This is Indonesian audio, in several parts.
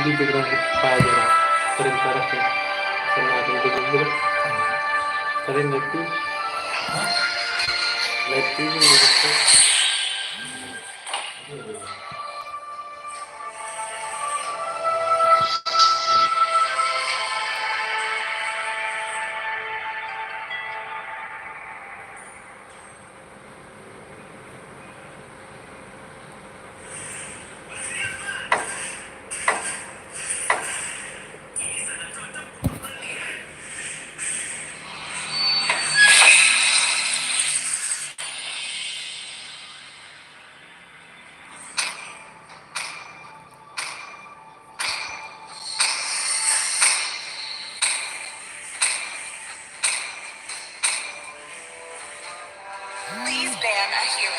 Jadi kurang payah sering parah ya sama akan begitu sering lebih gitu. Please ban a hero.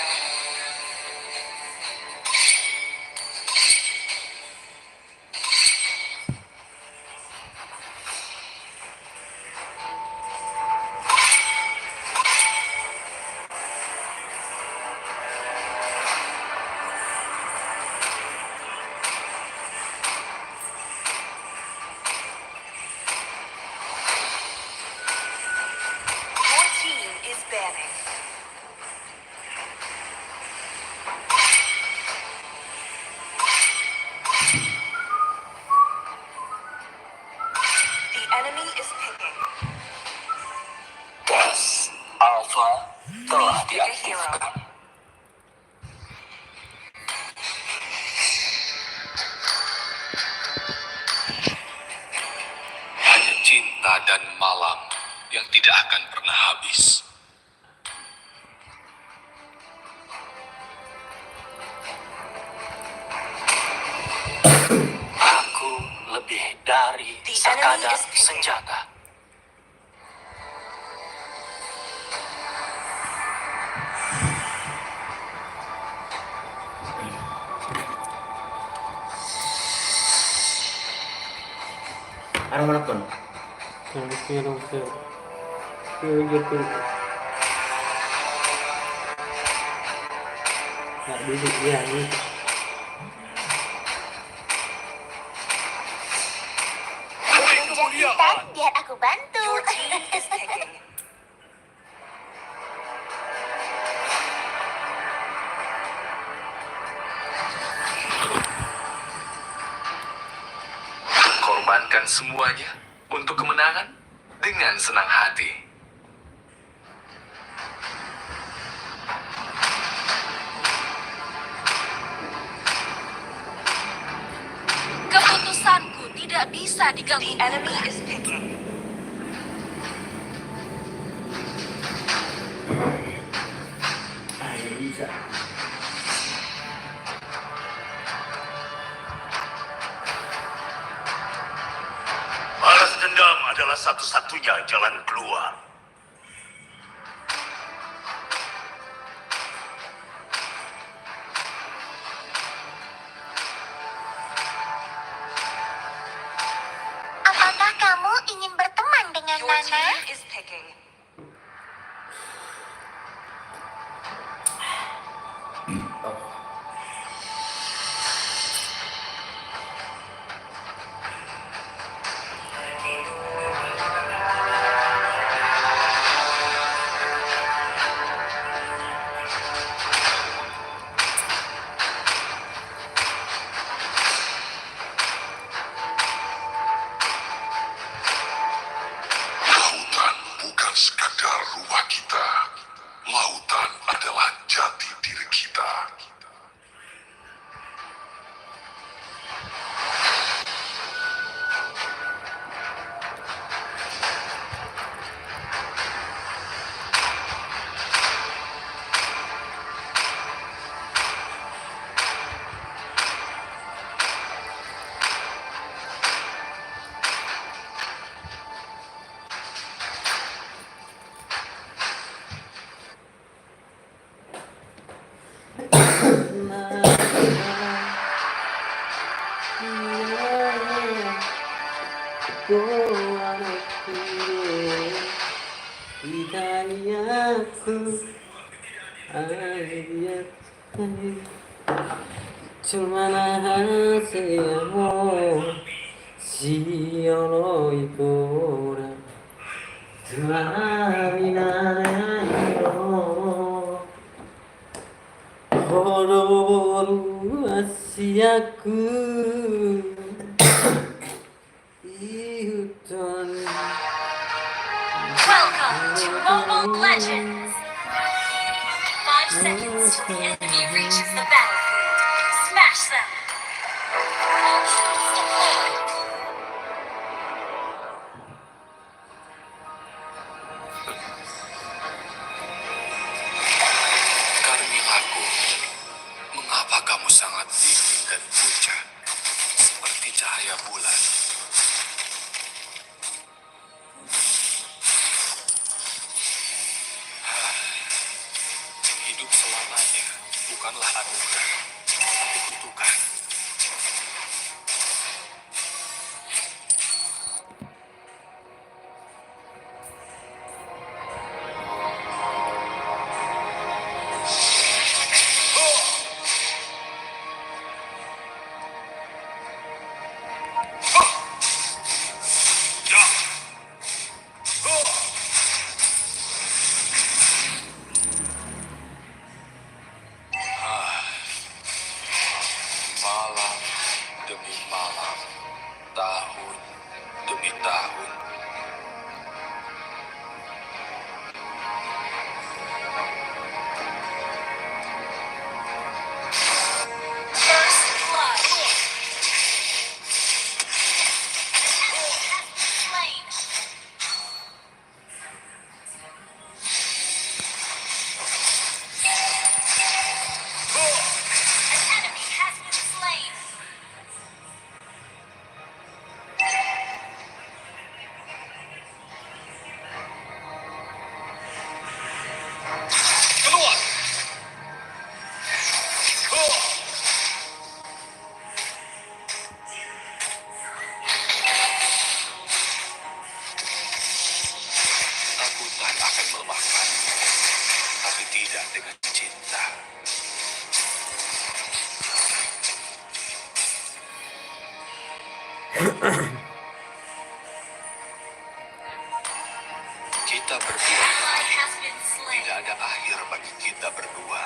Your team is banning. The enemy is picking. Gas Alpha telah Pick a hero. diaktifkan. Hanya cinta dan malam yang tidak akan pernah habis. Aku lebih dari The enemy sekadar is picking. senjata. Arang manapun. Yang gitu nggak duduk ya ini Kemudian biar aku bantu. Your team is picking. Korbankan semuanya untuk kemenangan dengan senang hati. Keputusanku tidak bisa The diganggu. enemy is picking. Ayo bisa. Balas dendam adalah satu-satunya jalan keluar. Apakah kamu ingin berteman dengan Your Nana? team is picking. Lautan bukan sekadar rumah kita. Lautan adalah jati diri kita. Sumanahaseamo Shio Ipura Tuaminanairo Horoboru Asiaku Iuton Welcome to Mobile Legends! 5 seconds till the enemy reaches the battlefield. Smash them! All troops deployed. Carmilaku, mengapa kamu sangat dingin dan pucat, seperti cahaya bulan? Hidup selamanya bukanlah anugerah, tapi kutukan. Malam demi malam, tahun demi tahun. First blood. Slain. An enemy has been slain. Keluar! Takutan akan melemahkan, tapi tidak dengan cinta. Kita berdua, Ally has been slain. tidak ada akhir bagi kita berdua.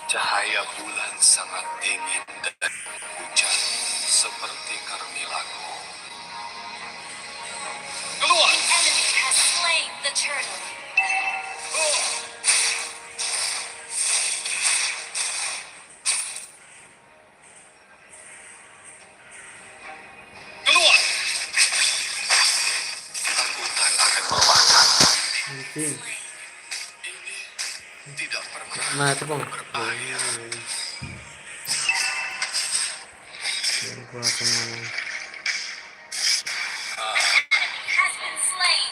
Cahaya bulan sangat dingin dan pucat, seperti Carmilaku. Keluar! The enemy has slain the turtle. Keluar! Takutan akan melemahkan. Anjing Ini tidak pernah mati bang berbahaya. Gua akan Enemy has been slain.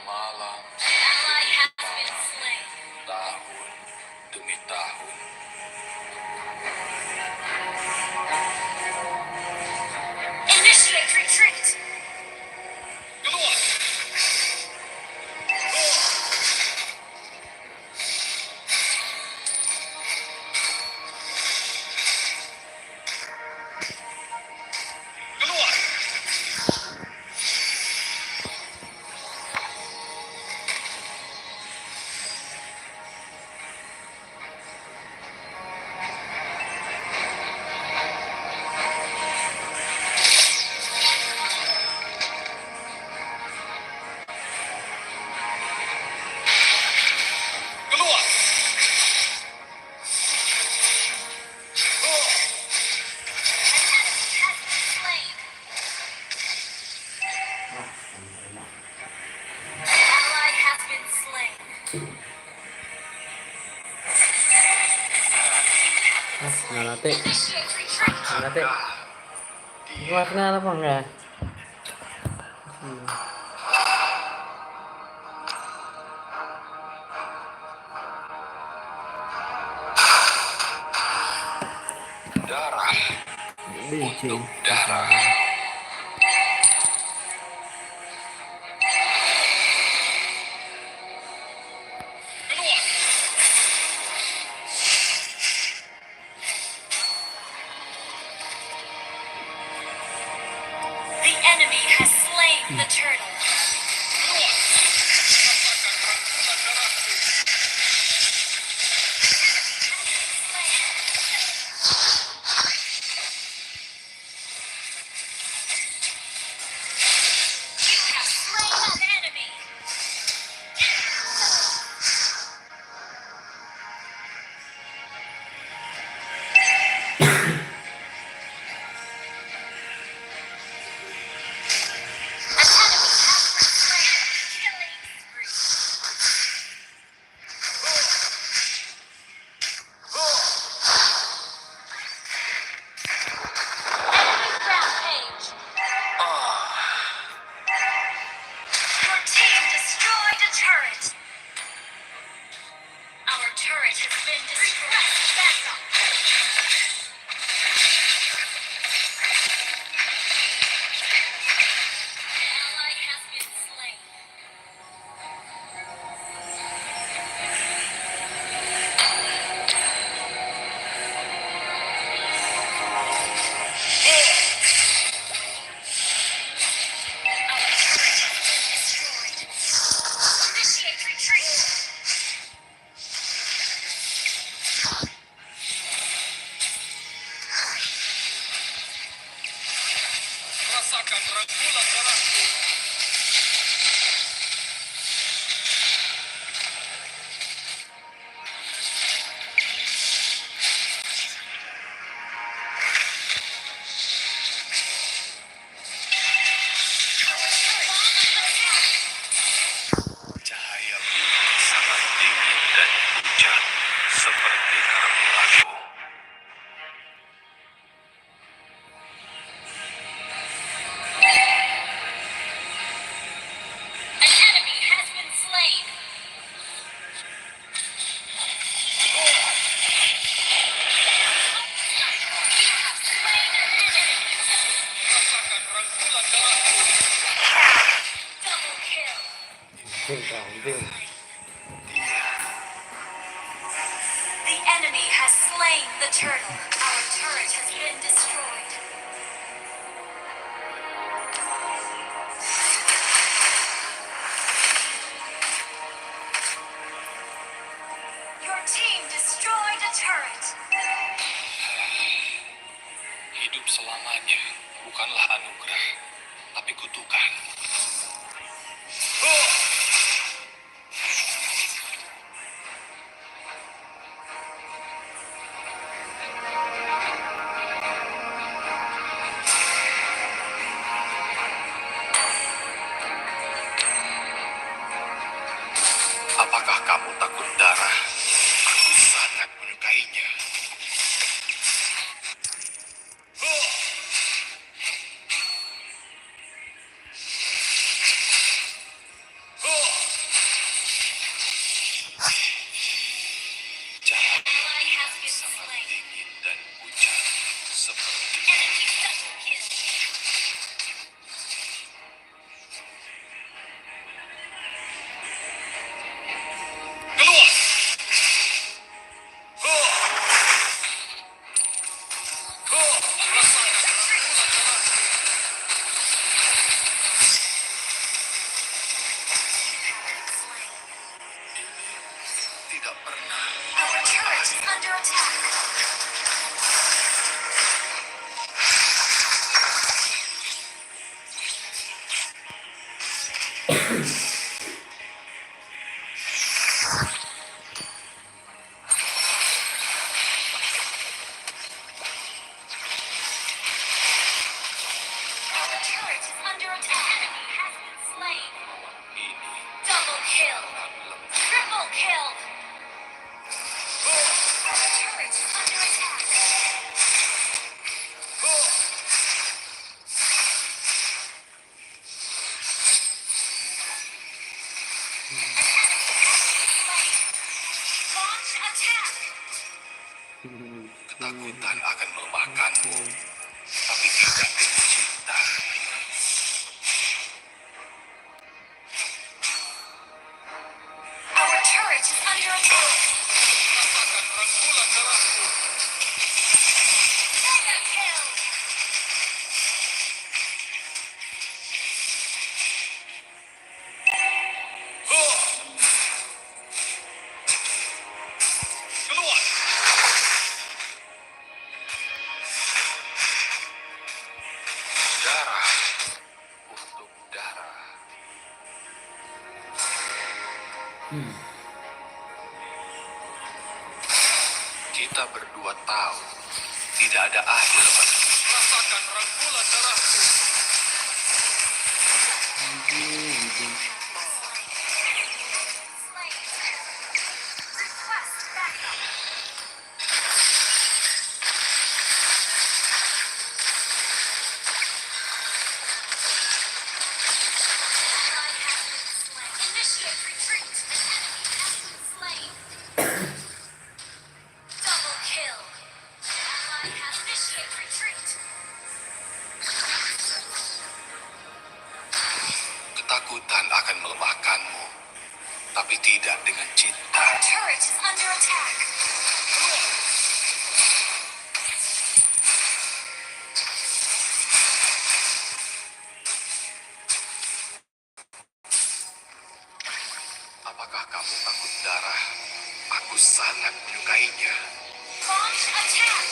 Malam Ally has been slain. tahun demi tahun. Initiate retreat. Keluar! Keluar! Keluar! Ally has been slain. nalate Initiate retreat. nalate gua kenal apa enggak Darah licin darah. the turtle. You have slain an enemy. An enemy has been slain. Killing spree. Enemy rampage. Your team destroyed a turret. Our turret has been destroyed. Back up. Ally has been slain. Our turret has been destroyed. Initiate retreat. Rasakan rangkulan darahku. Cahaya bulan sangat dingin dan hujan seperti kerapianku. An enemy has been slain. You have slain an enemy. Rasakan rangkulan darahku. Double kill. The enemy has slain the turtle. Our turret has been destroyed. Your team destroyed a turret. Hidup selamanya bukanlah anugerah, tapi kutukan. Apakah kamu takut darah? Aku sangat menyukainya. Cahaya Ally has been sangat slain. dingin dan hujan seperti Enemy double kill. keluar. Tidak pernah. Our turret is under attack. Our turret is under attack. Enemy has been slain. Ini Double kill. sangat lemah. Triple kill. Our turret is under attack. Launch attack. Ketakutan akan melemahkanmu, tapi tidak dengan cinta. Our turret is under attack. Rasakan rangkulan darahku. Mega kill. Kita berdua tahu tidak ada akhir bagi rasakan rangkulan darahku. Request backup. Initiate retreat. An enemy has been slain. Double kill. Ally has initiate retreat. Ketakutan akan melemahkanmu, tapi tidak dengan cinta. Our turret is under attack. Apakah kamu takut darah? Aku sangat menyukainya. Launch attack.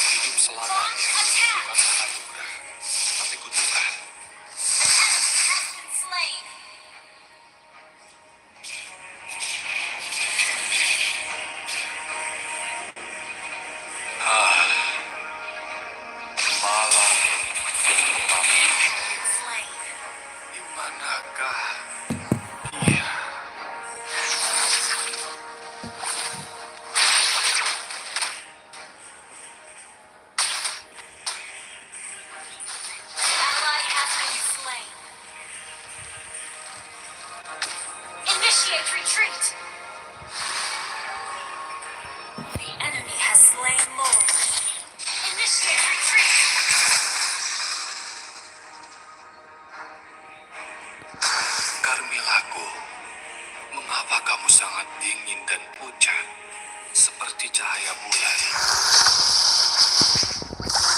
Hidup selamanya bukanlah anugerah, tapi kutukan. An enemy has been slain. Malam yang gelap. Slain. Di manakah dia? Ally has been slain. Initiate retreat. The enemy has slain Lord. Initiate retreat. Carmilaku, mengapa kamu sangat dingin dan pucat, seperti cahaya bulan?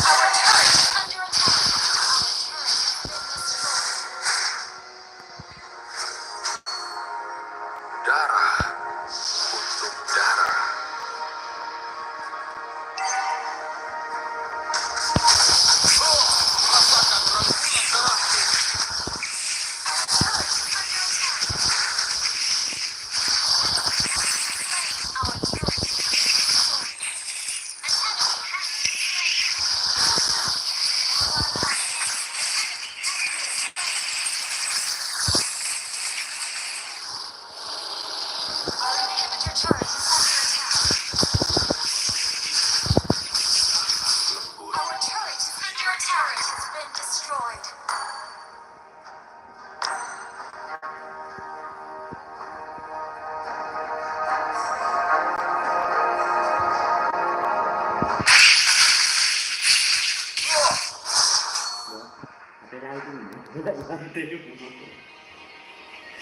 Our turret is under attack. Darah untuk darah. Our turret is destroyed. An enemy has been slain. Our inhibitor turret is under attack. Our turret is under attack. Has been destroyed.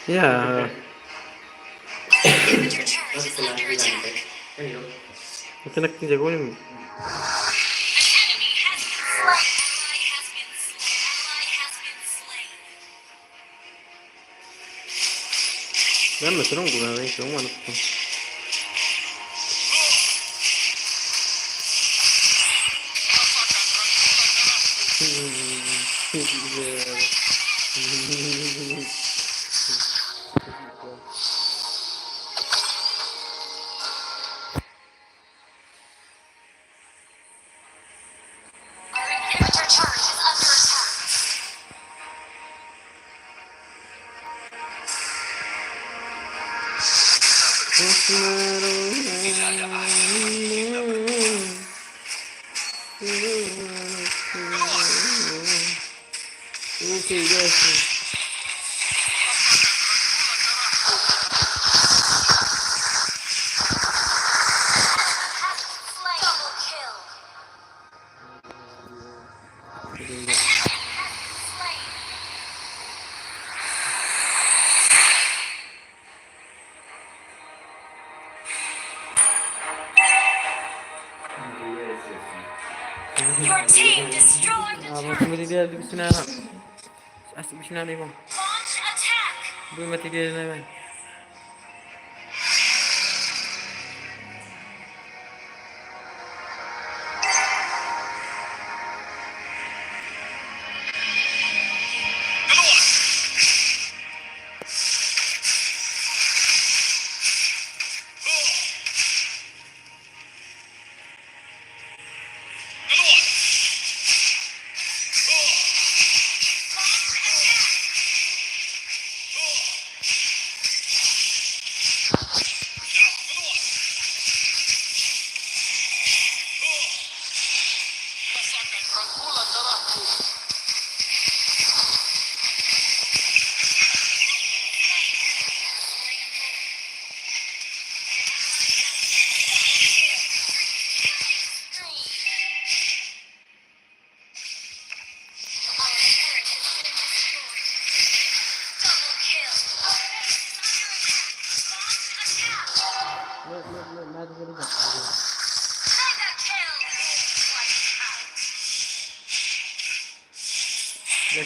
Ya, Inhibitor turret is under attack. kena jago ni. An enemy has been slain. Ally has been slain. Ally has been slain. Dan masih nunggu nanti, cuma mana tu. Our inhibitor turret is under attack. Tidak ada akhir. Okay, guys. Slain. Double kill. An enemy has been slain. Your team destroyed a Abang turret. mati dia di sini nak. Asik di sini ni bang. Launch attack. Boleh mati dia ni bang.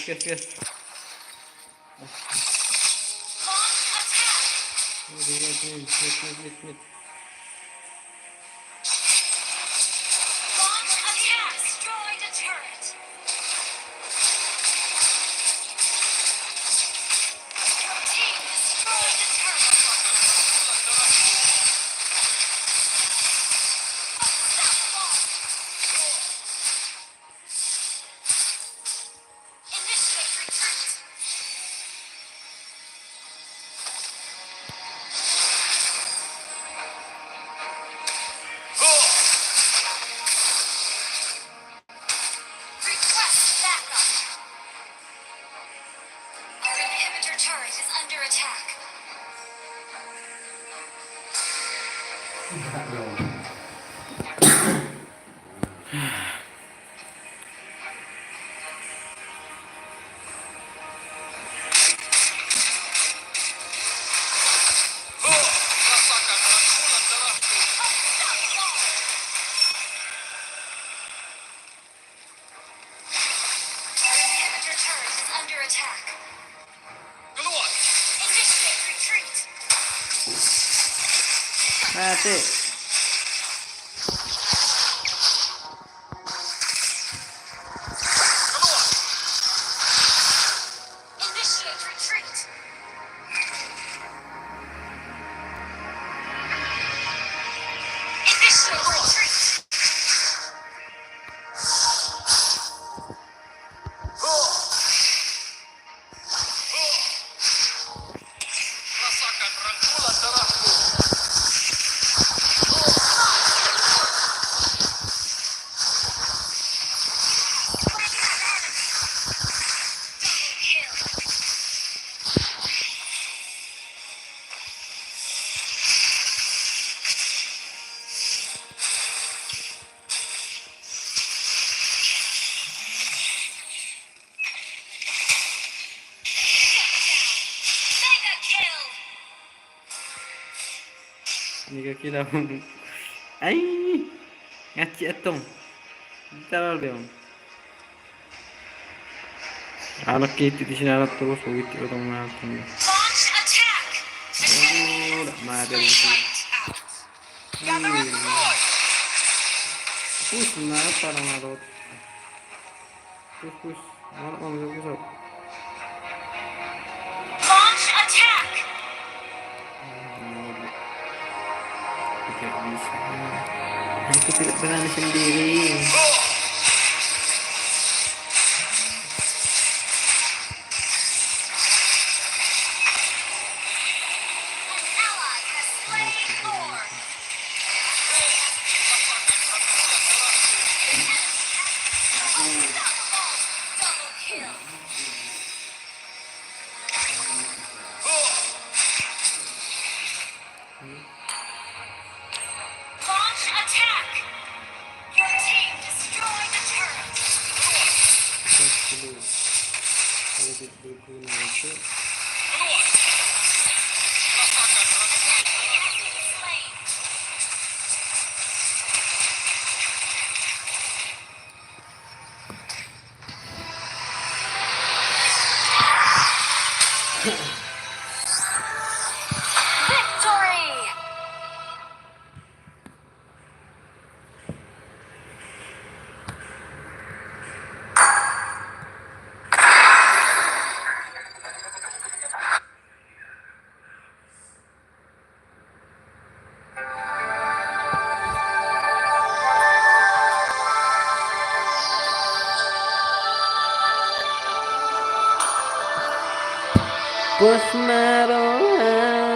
gas. Launch attack. Mid. Launch attack. Destroy the turret. Your team destroyed the turret. Unstoppable. Initiate retreat. Request backup. Our inhibitor turret is under attack. Rasakan rangkulan darahku. Unstoppable. Our inhibitor turret is under attack. Keluar. Initiate retreat. Mati. Keluar. Initiate retreat. Initiate retreat. Rasakan rangkulan darahku. Kill. Mega kill. Ini kaki dah. Ai. Ngaci atong. Taral dia. Anak kita di sini anak terus begitu orang mati. Launch attack. Tak mati di sini. Push kenapa orang marot? Push. Mana orang push? Launch attack. Tidak bisa. Aku tidak berani sendiri. An ally has slain Lord. Unstoppable. Double kill. Launch attack. Your team destroyed the turret. Kalau berguna itu, Keluar. Rasakan rangkulan Enemy slain. Victory! Bos Naroa.